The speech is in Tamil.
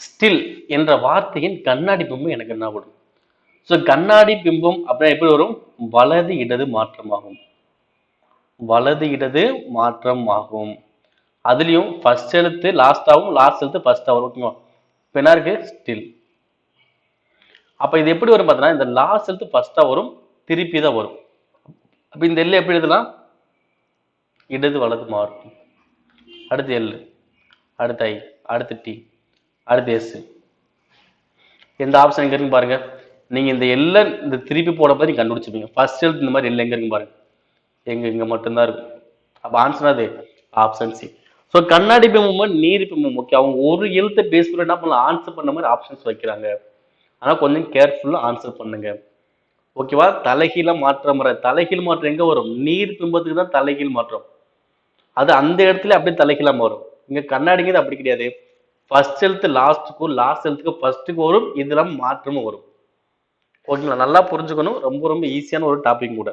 ஸ்டில் என்ற வார்த்தையின் கண்ணாடி பிம்பம் எனக்கு என்ன வரும்? ஸோ கண்ணாடி பிம்பம் அப்படின்னா எப்படி வரும்? வலது இடது மாற்றமாகும். வலது இடது மாற்றம் ஆகும். அதுலயும் ஃபர்ஸ்ட் எழுத்து லாஸ்டாவும் லாஸ்ட் எழுத்து ஃபர்ஸ்டா வரும். ஓகேவா? இப்போ என்ன இருக்கு? ஸ்டில். அப்ப இது எப்படி வரும் பார்த்தீங்கன்னா, இந்த லாஸ்ட் எழுத்து ஃபர்ஸ்டா வரும், திருப்பி தான் வரும். அப்ப இந்த எல் எப்படி எழுதலாம்? இடது வலது மாறும். அடுத்து எல், அடுத்து ஐ, அடுத்து டி, அடுத்து எஸ். எந்த ஆப்ஷன் எங்க இருக்கு பாருங்க. நீங்க இந்த எல்ல இந்த திருப்பி போட போது நீங்க கண்டுபிடிச்சிப்பீங்க. ஃபர்ஸ்ட் எழுத்து இந்த மாதிரி எல் எங்க இருக்கு பாருங்க. இங்க மட்டும்தான் இருக்கும். அப்ப ஆன்சர் அது ஆப்ஷன் சி. ஸோ கண்ணாடி பிம்பம் நீர் பிம்பம். ஓகே, அவங்க ஒரு எழுத்தை பேஸ் பண்ண என்ன பண்ணலாம்? ஆன்சர் பண்ண மாதிரி ஆப்ஷன்ஸ் வைக்கிறாங்க. ஆனா கொஞ்சம் கேர்ஃபுல்லா ஆன்சர் பண்ணுங்க. ஓகேவா? தலைகீழ மாற்றம் முறை. தலைகீழ் மாற்றம் எங்க வரும்? நீர் பிம்பத்துக்கு தான் தலைகீழ் மாற்றம். அது அந்த இடத்துல அப்படியே தலைகீழா மாறும். இங்க கண்ணாடிங்கிறது அப்படி கிடையாது. ஃபர்ஸ்ட் எழுத்து லாஸ்ட்டுக்கும் லாஸ்ட் எழுத்துக்கு ஃபர்ஸ்ட்டுக்கு வரும். இதெல்லாம் மாற்றமும் வரும். ஓகேங்களா? நல்லா புரிஞ்சுக்கணும். ரொம்ப ரொம்ப ஈஸியான ஒரு டாபிக் கூட.